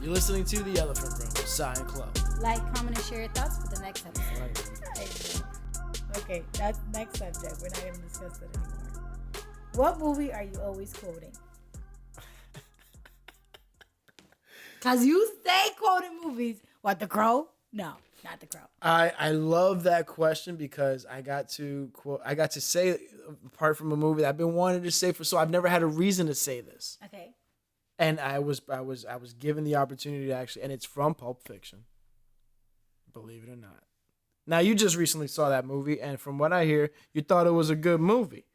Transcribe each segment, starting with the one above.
You're listening to The Elephant Room, Science Club. Like, comment, and share your thoughts for the next episode. Okay, that's next subject. We're not going to discuss that anymore. What movie are you always quoting? Because you stay quoting movies. What, The Crow? No, not The Crow. I love that question because I got to say, apart from a movie that I've been wanting to say so I've never had a reason to say this. Okay. And I was given the opportunity to actually, and it's from Pulp Fiction. Believe it or not. Now, you just recently saw that movie, and from what I hear, you thought it was a good movie.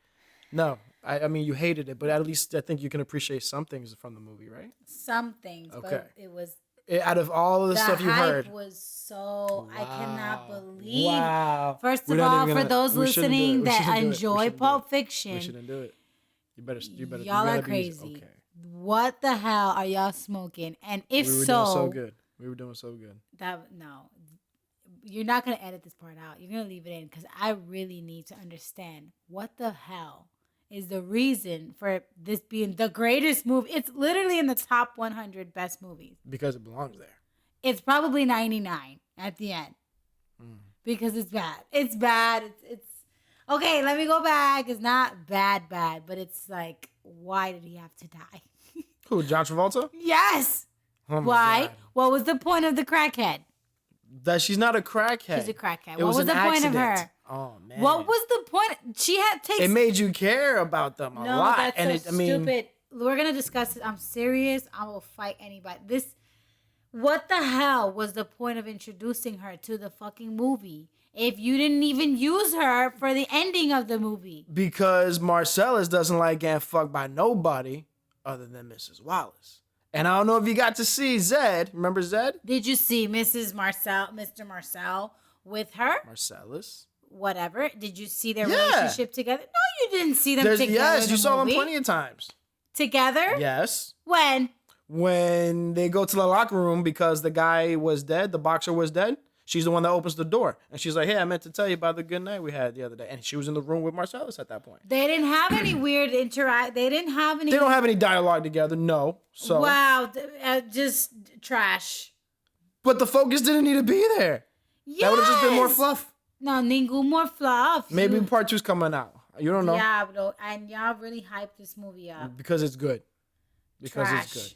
No, I mean, you hated it, but at least I think you can appreciate some things from the movie, right? Some things, okay. But it was... Out of all of the stuff you heard. The hype was so... Wow. I cannot believe... Wow. First of all, for those listening that enjoy Pulp Fiction... We shouldn't do it. You better. Y'all are crazy. Okay. What the hell are y'all smoking? And if we were so... doing so good. We were doing so good. No. You're not going to edit this part out. You're going to leave it in because I really need to understand what the hell is the reason for this being the greatest movie. It's literally in the top 100 best movies. Because it belongs there. It's probably 99 at the end. Because it's bad. It's bad. It's okay, let me go back. It's not bad, but it's like, why did he have to die? Who, John Travolta? Yes. Oh why? God. What was the point of the crackhead? That she's not a crackhead. She's a crackhead. What was the point of her? Oh man. What was the point? She had takes. It made you care about them a lot. That's and so stupid. We're gonna discuss it. I'm serious. I will fight anybody. What the hell was the point of introducing her to the fucking movie if you didn't even use her for the ending of the movie? Because Marcellus doesn't like getting fucked by nobody other than Mrs. Wallace. And I don't know if you got to see Zed. Remember Zed? Did you see Mr. Marcel with her? Marcellus. Whatever. Did you see their relationship together? No, you didn't see them together. Yes, you saw them plenty of times. Together? Yes. When? When they go to the locker room because the guy was dead, the boxer was dead. She's the one that opens the door. And she's like, hey, I meant to tell you about the good night we had the other day. And she was in the room with Marcellus at that point. They didn't have any weird interact. They don't have any dialogue together, no. So wow, just trash. But the focus didn't need to be there. Yes. That would have just been more fluff. No, more fluff. Maybe part 2's coming out. You don't know. Yeah, bro. And y'all really hyped this movie up. Because it's good. It's good.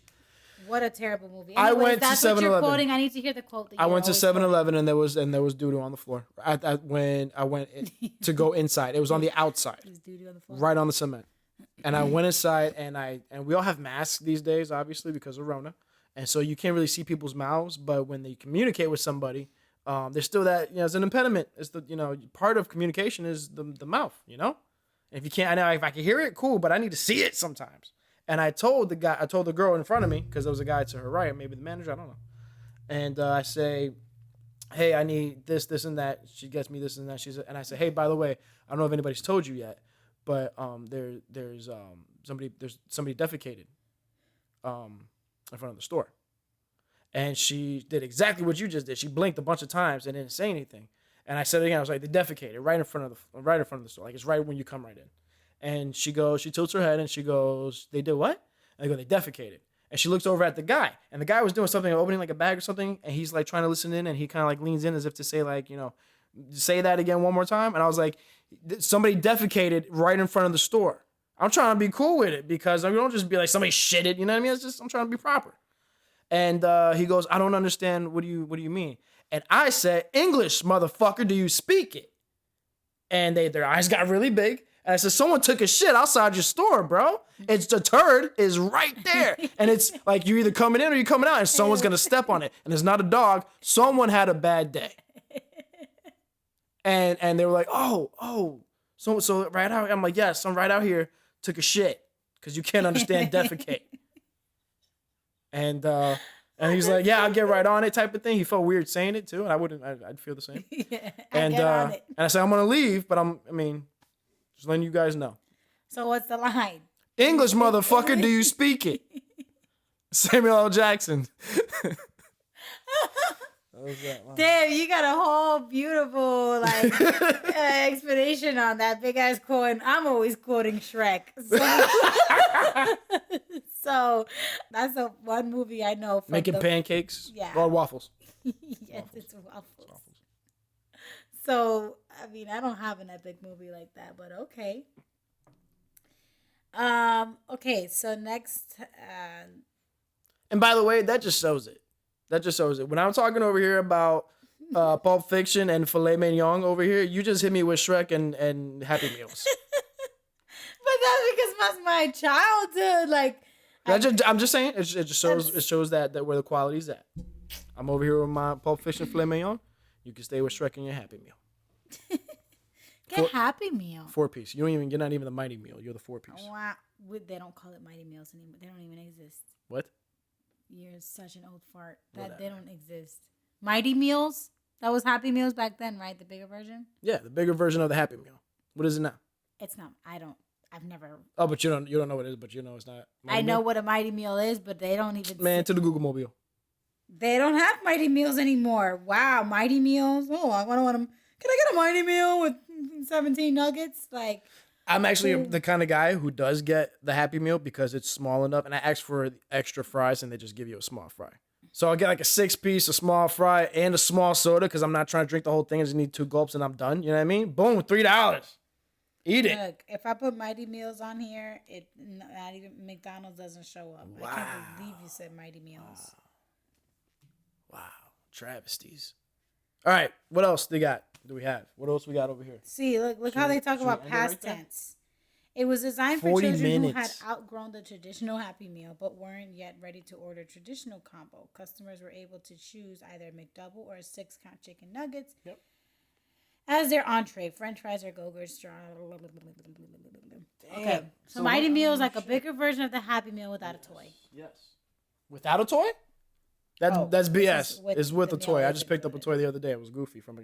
What a terrible movie. Anyways, I went to 7-Eleven. That's what you're quoting. I need to hear the quote. I went to 7-Eleven and there was doo-doo on the floor. When I went to go inside, it was on the outside. It was doo-doo on the floor. Right on the cement. And I went inside and we all have masks these days, obviously, because of Rona. And so you can't really see people's mouths, but when they communicate with somebody, there's still that, it's an impediment. It's part of communication is the mouth, And if you can't, I know if I can hear it, cool, but I need to see it sometimes. And I told the girl in front of me, because there was a guy to her right, maybe the manager, I don't know. And I say, hey, I need this, and that. She gets me this and that. And I say, hey, by the way, I don't know if anybody's told you yet, but there's somebody defecated in front of the store. And she did exactly what you just did. She blinked a bunch of times and didn't say anything. And I said it again. I was like, they defecated right in front of the store. Like, it's right when you come right in. And she tilts her head and she goes, they did what? And I go, they defecated. And she looks over at the guy. And the guy was doing something, opening like a bag or something. And he's like trying to listen in. And he kind of like leans in as if to say like, say that again one more time. And I was like, somebody defecated right in front of the store. I'm trying to be cool with it because we don't just be like, somebody shitted. You know what I mean? It's just, I'm trying to be proper. And he goes, I don't understand. What do you mean? And I said, English, motherfucker, do you speak it? And their eyes got really big. And I said, someone took a shit outside your store, bro. It's the turd is right there. And it's like you're either coming in or you're coming out and someone's going to step on it. And it's not a dog. Someone had a bad day. And they were like, oh. So right out. I'm like, yes, some right out here took a shit because you can't understand defecate. And he's like, yeah, I'll get right on it type of thing. He felt weird saying it too. And I'd feel the same. Yeah, and I said, I'm going to leave, but just letting you guys know. So what's the line? English, motherfucker, do you speak it? Samuel L. Jackson. Damn, you got a whole beautiful explanation on that big ass quote. I'm always quoting Shrek. So. So that's a one movie I know. From Making pancakes. Yeah. Or waffles. Yes, waffles. It's waffles. So I mean, I don't have an epic movie like that, but okay. Okay. So next. And by the way, that just shows it. When I'm talking over here about Pulp Fiction and Filet Mignon over here, you just hit me with Shrek and Happy Meals. But that's because that's my childhood. Like, I'm just saying, it shows that where the quality's at. I'm over here with my Pulp Fiction Filet Mignon. You can stay with Shrek and your Happy Meal. Get Happy Meal. 4-piece. You're not even the Mighty Meal. You're the 4-piece. Wow. They don't call it Mighty Meals anymore. They don't even exist. What? You're such an old fart. They don't exist. Mighty Meals? That was Happy Meals back then, right? The bigger version? Yeah, the bigger version of the Happy Meal. What is it now? It's not. I've never. Oh, but you don't know what it is, but you know it's not. I know what a Mighty Meal is, but they don't even. Man, to the Google Mobile. They don't have Mighty Meals anymore. Wow, Mighty Meals. Oh, I want them. Can I get a Mighty Meal with 17 nuggets? Like. I'm actually the kind of guy who does get the Happy Meal because it's small enough, and I ask for extra fries, and they just give you a small fry. So I'll get like a 6-piece, a small fry, and a small soda because I'm not trying to drink the whole thing. I just need 2 gulps, and I'm done. You know what I mean? Boom, $3. Eat it. Look, if I put Mighty Meals on here, not even McDonald's doesn't show up. Wow. I can't believe you said Mighty Meals. Wow. Travesties. All right, what else do we have? What else we got over here? See, look how they talk about past tense. It was designed for children who had outgrown the traditional Happy Meal but weren't yet ready to order traditional combo. Customers were able to choose either a McDouble or a 6-count chicken nuggets as their entree. French fries or Go-Gurts. Okay, so Mighty Meal is like a bigger version of the Happy Meal without a toy. Yes. Without a toy? That's BS. It's with a toy. I just picked up a toy the other day. It was Goofy from.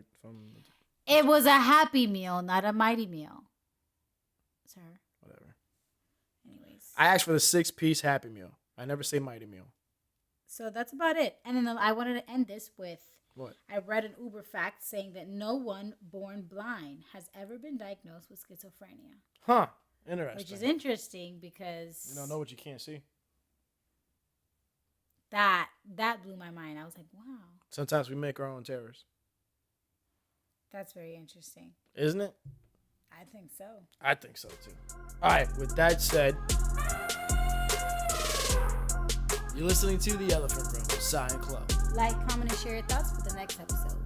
It was a Happy Meal, not a Mighty Meal. Sir. Whatever. Anyways. I asked for the 6-piece Happy Meal. I never say Mighty Meal. So that's about it. And then I wanted to end this with. What? I read an Uber fact saying that no one born blind has ever been diagnosed with schizophrenia. Huh. Interesting. Which is interesting because. You don't know what you can't see. That blew my mind. I was like, wow. Sometimes we make our own terrors. That's very interesting. Isn't it? I think so. I think so too. All right, with that said, you're listening to The Elephant Room, Science Club. Like, comment, and share your thoughts for the next episode.